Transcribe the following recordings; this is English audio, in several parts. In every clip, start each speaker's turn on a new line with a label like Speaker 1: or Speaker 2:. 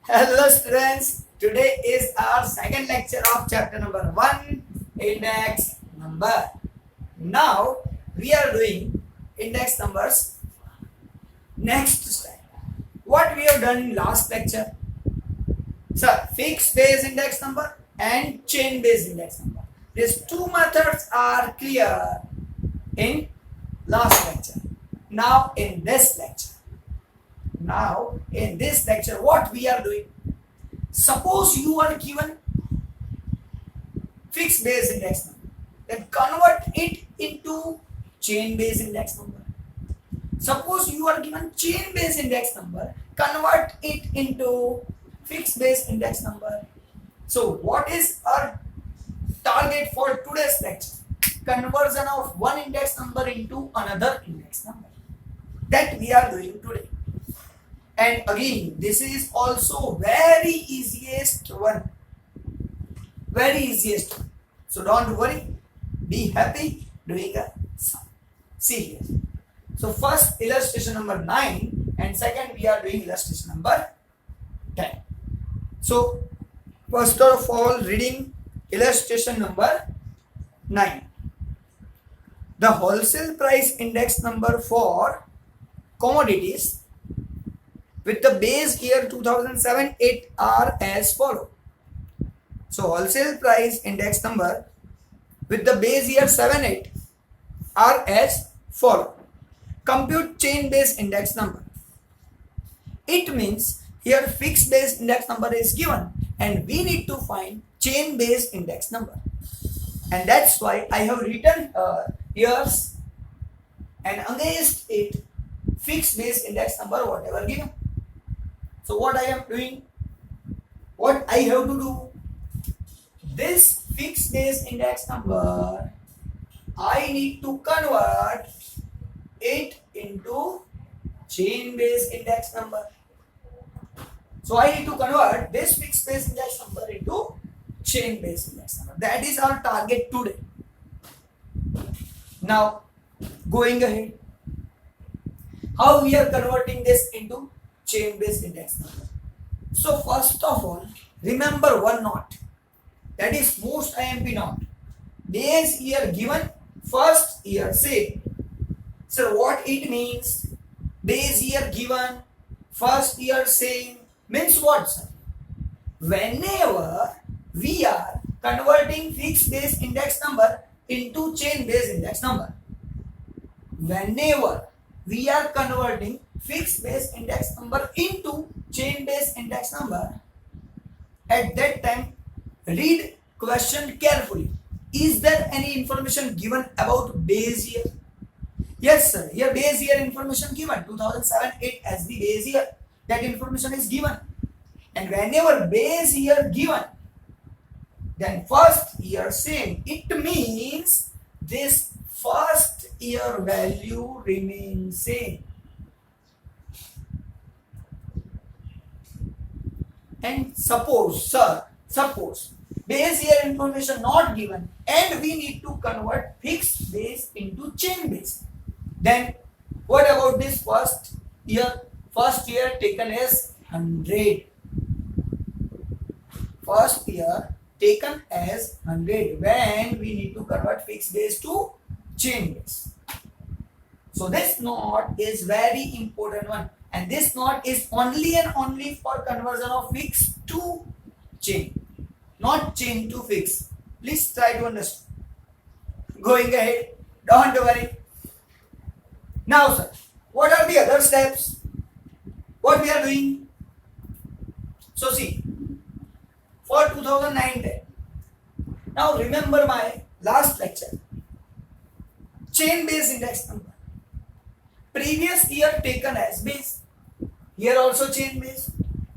Speaker 1: Hello students, today is our second lecture of chapter number 1, index number. Now we are doing index numbers next step. What we have done in last lecture? Sir, fixed base index number and chain base index number. These two methods are clear in last lecture. Now in this lecture, what we are doing? Suppose you are given fixed base index number, then convert it into chain base index number. Suppose you are given chain base index number, convert it into fixed base index number. So what is our target for today's lecture? Conversion of one index number into another index number. That we are doing today. And again, this is also very easiest one. Very easiest one. So don't worry. Be happy doing a sum. See here. So first illustration number 9 and second we are doing illustration number 10. So first of all reading illustration number 9. The wholesale price index number for commodities with the base year 2007-8 are as follow. So wholesale price index number with the base year 7-8 are as follow. Compute chain base index number. It means here fixed base index number is given and we need to find chain base index number. And that's why I have written years and against it fixed base index number whatever given. So what I am doing, what I have to do, this fixed base index number, I need to convert it into chain base index number. So I need to convert this fixed base index number into chain base index number. That is our target today. Now, going ahead, how we are converting this into chain base index number. So first of all, remember one knot. That is most IMP knot. Base year given, first year same. So what it means? Base year given, first year same means what, sir? Whenever we are converting fixed base index number into chain base index number, whenever we are converting fixed base index number into chain base index number, at that time read question carefully. Is there any information given about base year? Yes sir, here base year information given, 2007-8 as the base year, that information is given. And whenever base year given, then first year same. It means this first year value remains same. And suppose base year information not given and we need to convert fixed base into chain base. Then what about this first year? First year taken as 100. First year taken as 100 when we need to convert fixed base to chain base. So this knot is very important one. And this knot is only and only for conversion of fixed to chain, not chain to fixed. Please try to understand. Going ahead, don't worry. Now, sir, what are the other steps? What we are doing? So, see, for 2009-10. Now, remember my last lecture. Chain base index number. Previous year taken as base. Here also chain base.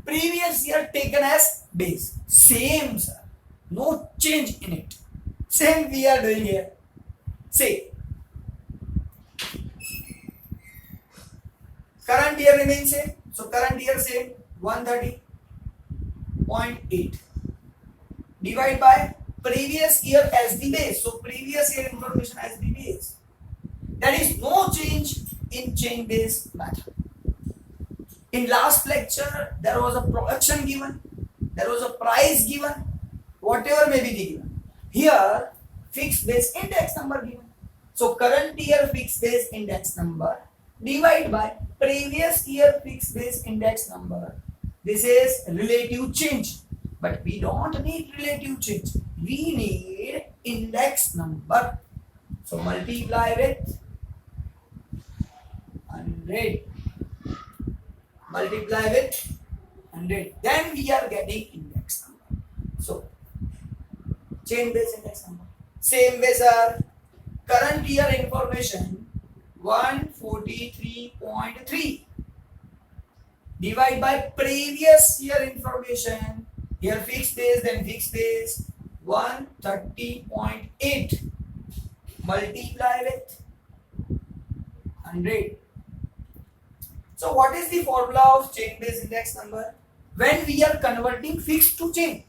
Speaker 1: Previous year taken as base. Same, sir. No change in it. Same we are doing here. Say, current year remains same. So current year same, 130.8. Divide by previous year as the base. So previous year information as the base. There is no change in chain base method. In last lecture, there was a production given, there was a price given, whatever may be given. Here, fixed base index number given. So current year fixed base index number divided by previous year fixed base index number. This is relative change, but we don't need relative change. We need index number. So multiply with 100. Multiply with 100. Then we are getting index number. So chain base index number. Same way, sir. Current year information 143.3 divide by previous year information. Here fixed base, then fixed base 130.8 multiply with 100. So what is the formula of chain base index number when we are converting fixed to chain?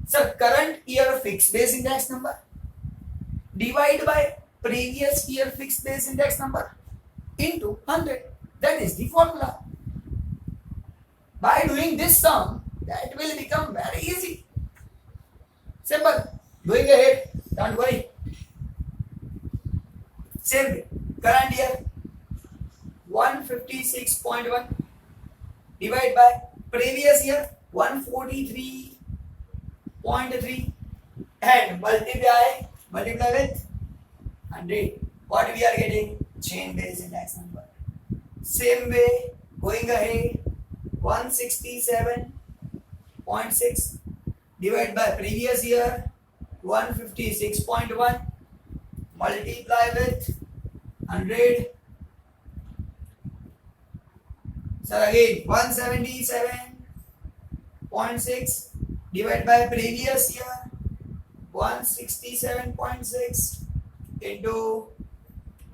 Speaker 1: So current year fixed base index number divide by previous year fixed base index number into 100. That is the formula. By doing this sum, that will become very easy. Simple. Going ahead, don't worry. Same way. Current year 156.1 divide by previous year 143.3 and multiply with 100. What we are getting? Chain base index number. Same way, going ahead, 167.6 divided by previous year 156.1 multiply with 100. So again 177.6 divided by previous year 167.6 into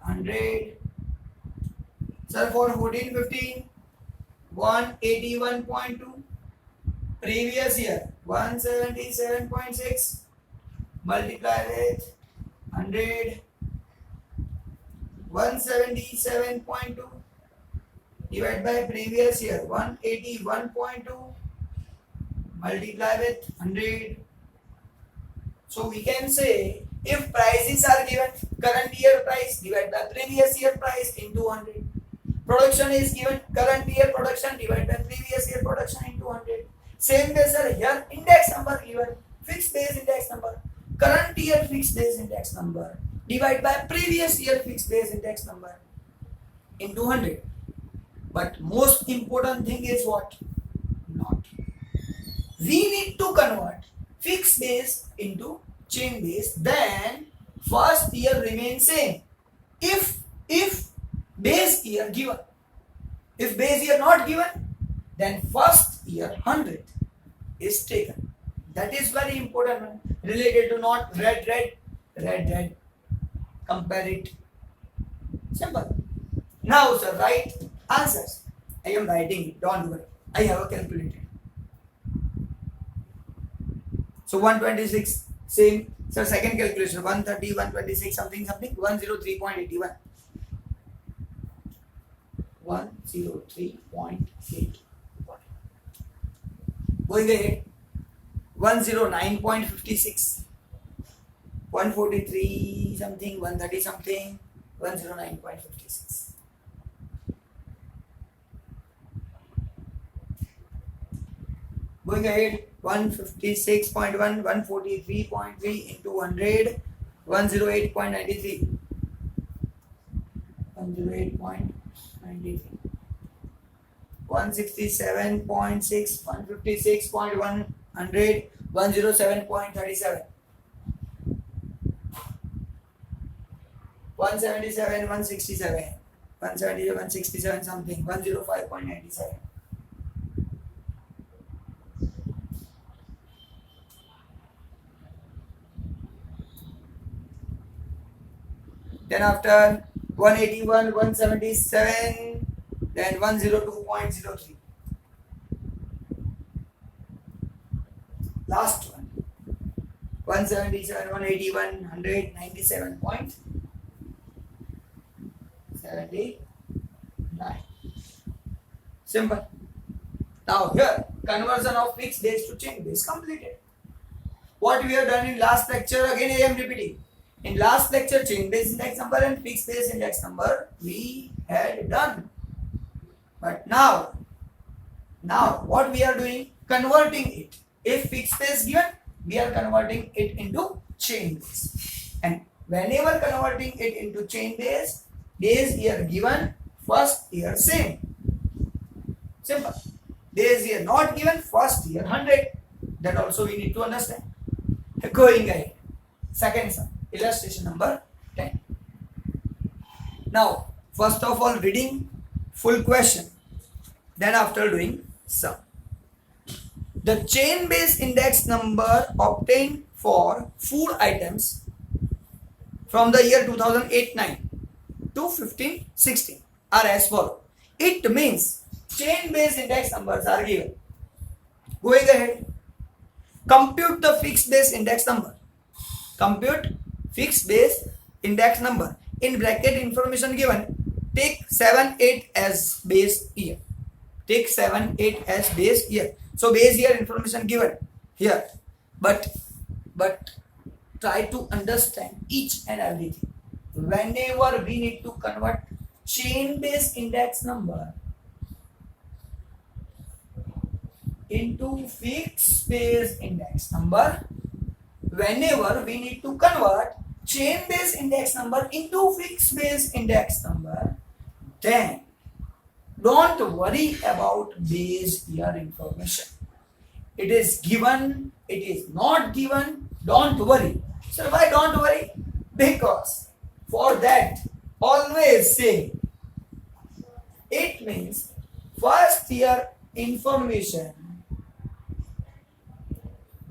Speaker 1: 100. So for 1415 181.2 previous year 177.6 multiply with 100. 177.2 divided by previous year 181.2 multiply with 100. So we can say if prices are given, current year price divided by previous year price into 100. Production is given, current year production divided by previous year production into 100. Same way, sir, here index number given, fixed base index number, current year fixed base index number divided by previous year fixed base index number into 100. But most important thing is what? Not. We need to convert fixed base into chain base, then first year remains same. If base year given, if base year not given, then first year 100 is taken. That is very important one, related to not red. Compare it. Simple. Now, sir, write answers. I am writing it, don't worry. I have a calculator. So 126, same. So second calculation, 130, 126, something, 103.81. 103.8. Going ahead, 109.56. 143 something, 130 something, 109.56. Going ahead, 156.1, 143.3 into 100, 108.93. 108.93. 167.6, 156.1, 100, 107.37. 177, 167, 170, 167 something, 105.97. Then after 181, 177, then 102.03. Last one. 177, 181, 197.79. Simple. Now here conversion of fixed base to chain base completed. What we have done in last lecture, again I am repeating. In last lecture, chain base index number and fixed base index number we had done. But now what we are doing? Converting it. If fixed base given, we are converting it into chain base. And whenever converting it into chain base, days year given, first year same. Simple. Days year not given, first year 100. That also we need to understand. Going ahead. Second sum. Illustration number 10. Now, first of all, reading full question. Then after doing sum. The chain base index number obtained for food items from the year 2008-9 to 15-16 are as follows. It means chain base index numbers are given. Going ahead. Compute the fixed base index number. Compute fixed base index number. In bracket information given, take 7, 8 as base year. Take 7, 8 as base year. So base year information given here. But try to understand each and everything. Whenever we need to convert chain base index number into fixed base index number, whenever we need to convert chain base index number into fixed base index number, then don't worry about base year information. It is given, it is not given, don't worry. So why don't worry? Because for that always say it means first year information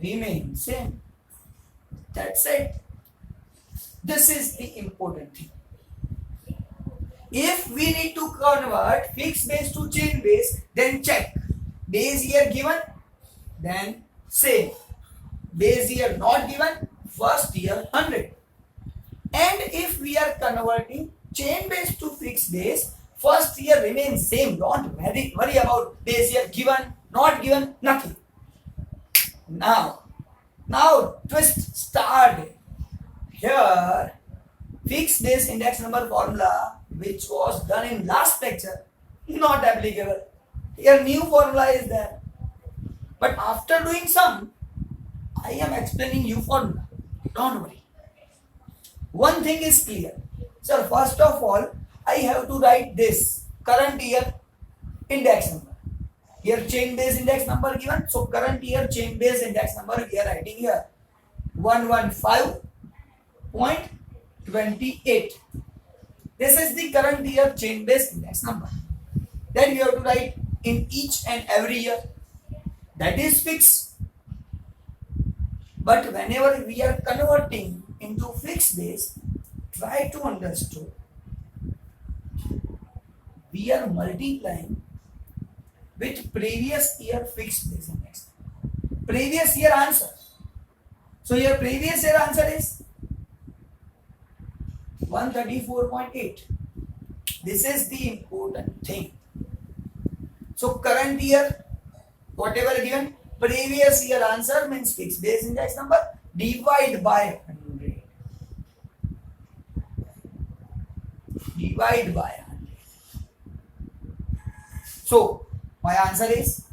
Speaker 1: remains same. That's it. This is the important thing. If we need to convert fixed base to chain base, then check. Base year given, then same. Base year not given, first year 100. And if we are converting chain base to fixed base, first year remains same. Don't worry about base year given, not given, nothing. Now twist started. Here fixed base index number formula which was done in last lecture not applicable. Here new formula is there. But after doing sum, I am explaining you formula. Don't worry. One thing is clear. So first of all, I have to write this current year index number. Here chain base index number given. So current year chain base index number we are writing here 115.28. This is the current year chain base index number. Then you have to write in each and every year. That is fixed. But whenever we are converting into fixed base, try to understand. We are multiplying with previous year fixed base index. Previous year answer. So your previous year answer is 134.8. This is the important thing. So current year, whatever given, previous year answer means fixed base index number, divide by 100. Divide by 100. So my answer is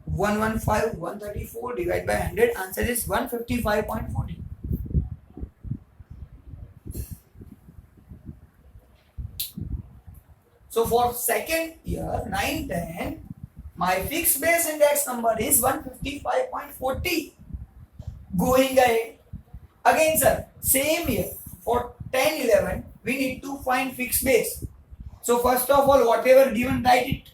Speaker 1: 115, 134 divided by 100. Answer is 155.40. So for second year 9, 10, my fixed base index number is 155.40. Going ahead. Again sir, same year for 10, 11, we need to find fixed base. So first of all, whatever given, write it.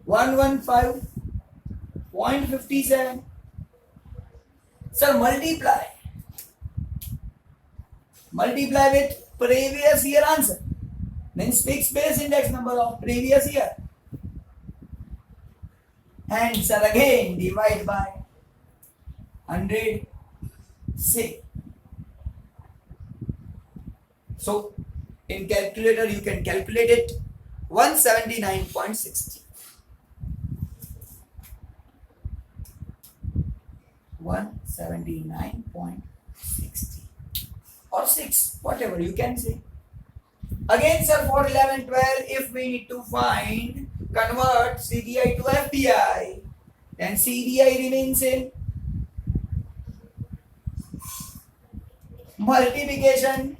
Speaker 1: 115.57. Sir, multiply with previous year answer. Means fixed base index number of previous year. And sir, again divide by 100. Say. So in calculator you can calculate it. 179.60. 179.60 or 6, whatever you can say. Again, sir, for 11, 12, if we need to find, convert CDI to FPI, then CDI remains in multiplication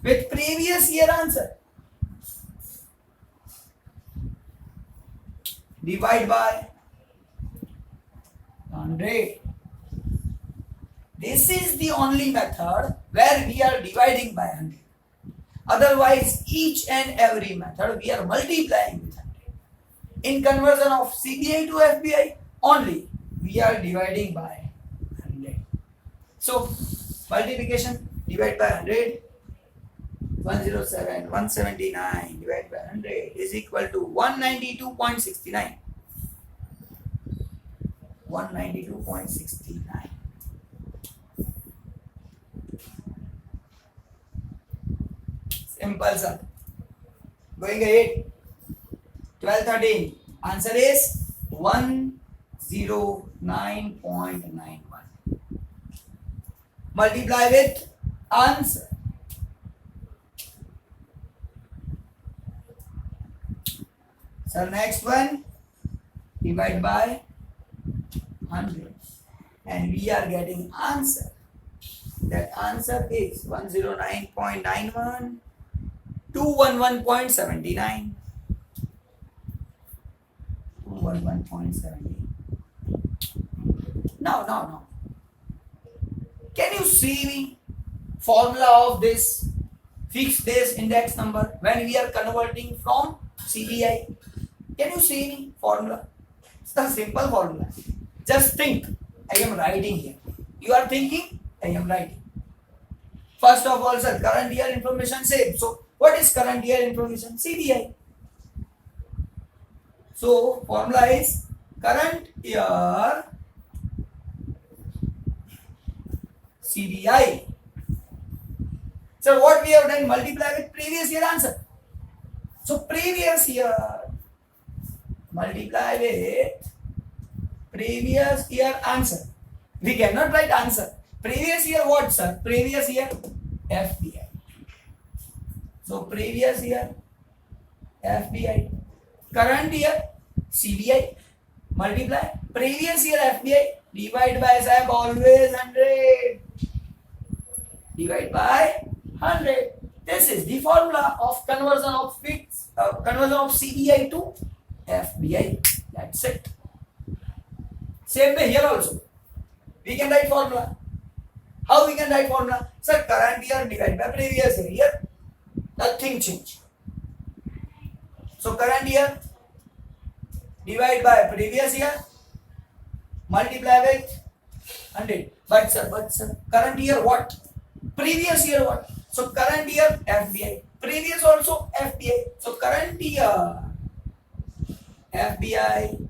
Speaker 1: with previous year answer. Divide by 100. This is the only method where we are dividing by 100. Otherwise, each and every method we are multiplying with 100. In conversion of CDI to FPI, only we are dividing by 100. So, multiplication, divide by 100. 107, 179 divided by 100 is equal to 192.69. 192.69. Simple, sir. Going ahead. 12, 13. Answer is 109.91. Multiply with answer. So next one, divide by 100, and we are getting answer. That answer is 109.91, 211.79, 211.70. Now, can you see the formula of this fixed base index number when we are converting from CDI? Can you see the formula? It's a simple formula. Just think, I am writing here. You are thinking, I am writing. First of all, sir, current year information same. So, what is current year information? CDI. So, formula is current year CDI. So, what we have done, multiply with previous year answer. So, previous year multiply with previous year answer. We cannot write answer. Previous year what, sir? Previous year FPI. So previous year FPI. Current year CDI. Multiply previous year FPI. Divide by, sir, always 100. Divide by 100. This is the formula of conversion of CDI to FPI. That's it. Same way here also. We can write formula. How we can write formula? Sir, current year divided by previous year. Here, nothing change. So current year divide by previous year, multiply with 100. But sir, current year what? Previous year what? So current year FPI. Previous also FPI. So current year FPI,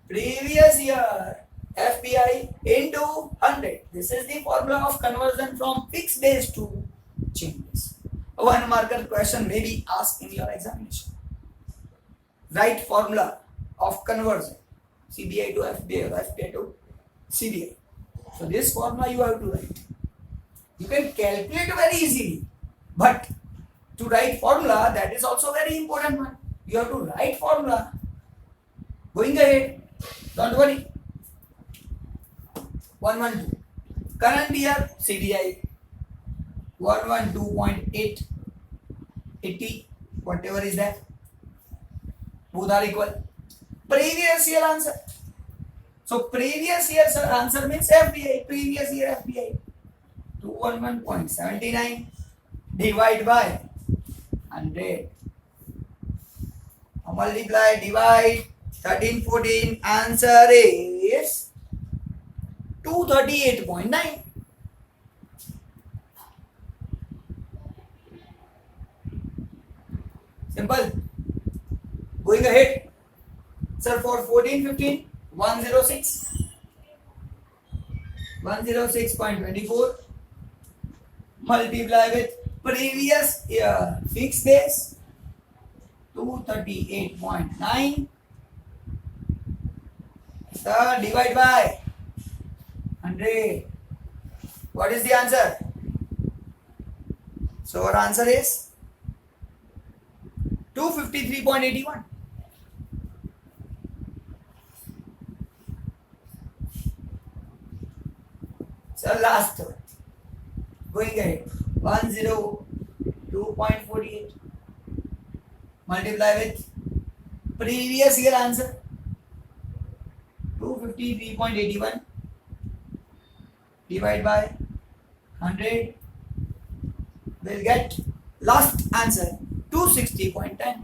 Speaker 1: previous year FPI into 100. This is the formula of conversion from fixed base to change base. One marker question may be asked in your examination. Write formula of conversion CDI to FPI or FPI to CDI. So this formula you have to write. You can calculate very easily, but to write formula, that is also very important one. You have to write formula. Going ahead, don't worry. 112. Current year CDI 112.880, whatever is that. Both are equal. Previous year answer. So previous year's answer means FPI. Previous year FPI 211.79 divide by 100. Multiply, divide, 13, 14, answer is 238.9. Simple. Going ahead. Sir, for 14, 15, 106. 106.24. Multiply with previous year fixed base 238.9. Sir, divide by 100. What is the answer? So our answer is 253.81. So last one. Going ahead. 102.48. Multiply with previous year answer. 253.81 divide by 100 will get last answer 260.10.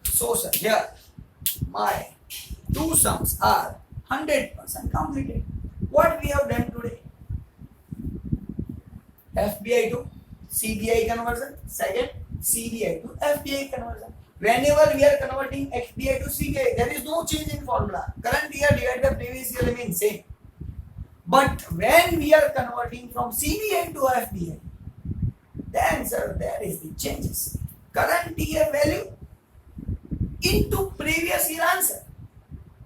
Speaker 1: So sir, here my two sums are 100% completed. What we have done today? FBI to CBI conversion. Second, CBI to FBI conversion. Whenever we are converting FBI to CBI, there is no change in formula. Current year divided by previous year remains same. But when we are converting from CBI to FBI, then sir, there is the changes. Current year value into previous year answer.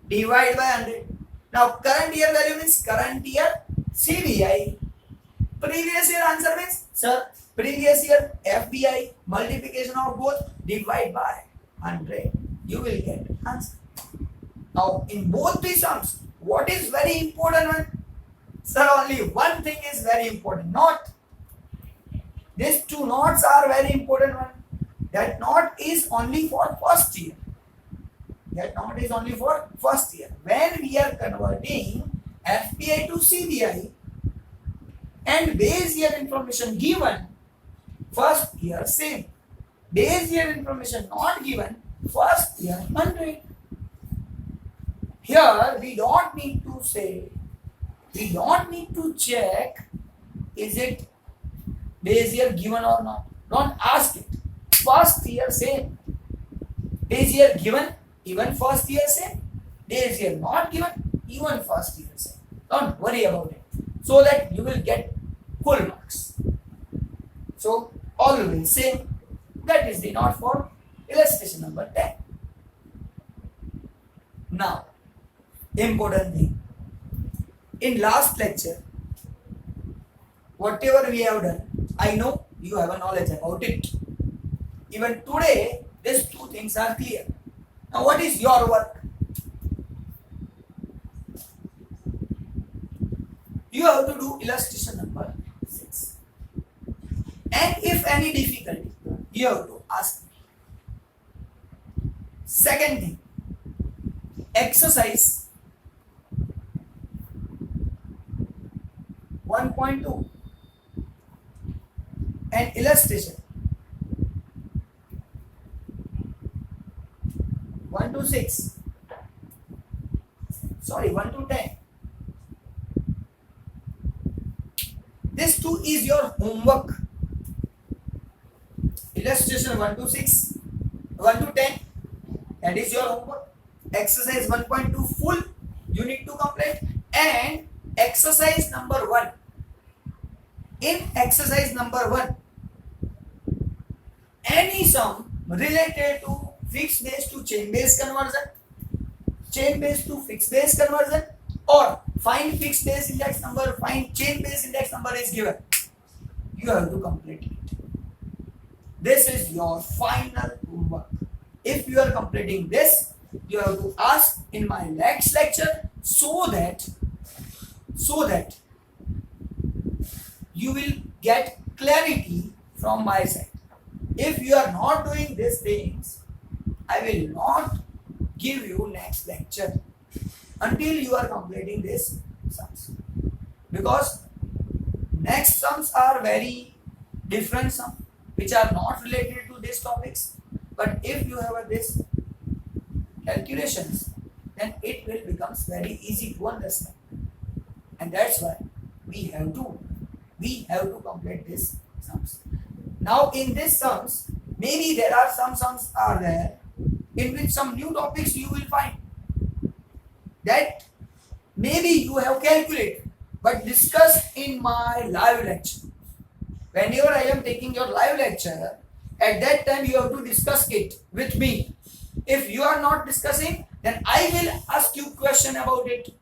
Speaker 1: Divide by 100. Now current year value means current year CBI. Previous year answer means, sir, previous year FBI, multiplication of both, divide by 100. You will get answer. Now in both the sums, what is very important one? Sir, only one thing is very important. Not. These two notes are very important one. That note is only for first year. That note is only for first year. When we are converting FBI to CBI and base year information given, first year same. Base year information not given, first year 100. Here we don't need to say, we don't need to check is it base year given or not. Don't ask it. First year same. Base year given, even first year same. Base year not given, even first year same. Don't worry about it. So that you will get full marks. So always same. That is the note for illustration number 10. Now, important thing. In last lecture, whatever we have done, I know you have a knowledge about it. Even today, these two things are clear. Now, what is your work? You have to do illustration number 6. And if any difficulty, you have to ask me. Second thing, exercise 1.2 and illustration 1 to 6. Sorry, 1 to 10. This too is your homework. Illustration 1 to 6, 1 to 10. That is your homework. Exercise 1.2 full you need to complete, and exercise number 1. In exercise number 1, any sum related to fixed base to chain base conversion, chain base to fixed base conversion, or find fixed base index number, find chain base index number is given. You have to complete it. This is your final homework. If you are completing this, you have to ask in my next lecture so that you will get clarity from my side. If you are not doing these things, I will not give you next lecture until you are completing these sums. Because next sums are very different sums which are not related to these topics. But if you have this calculations, then it will become very easy to understand. And that's why we have to complete these sums. Now in these sums, maybe there are some sums are there in which some new topics you will find that maybe you have calculated but discussed in my live lecture. Whenever I am taking your live lecture, at that time you have to discuss it with me. If you are not discussing, then I will ask you question about it.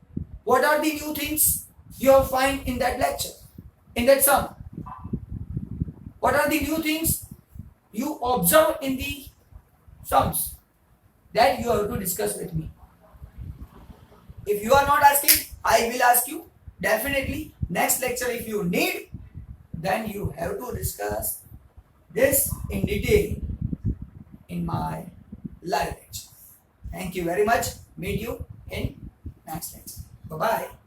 Speaker 1: What are the new things you have find in that lecture, in that sum? What are the new things you observe in the sums that you have to discuss with me? If you are not asking, I will ask you. Definitely, next lecture if you need, then you have to discuss this in detail in my live lecture. Thank you very much. Meet you in next lecture. Bye bye.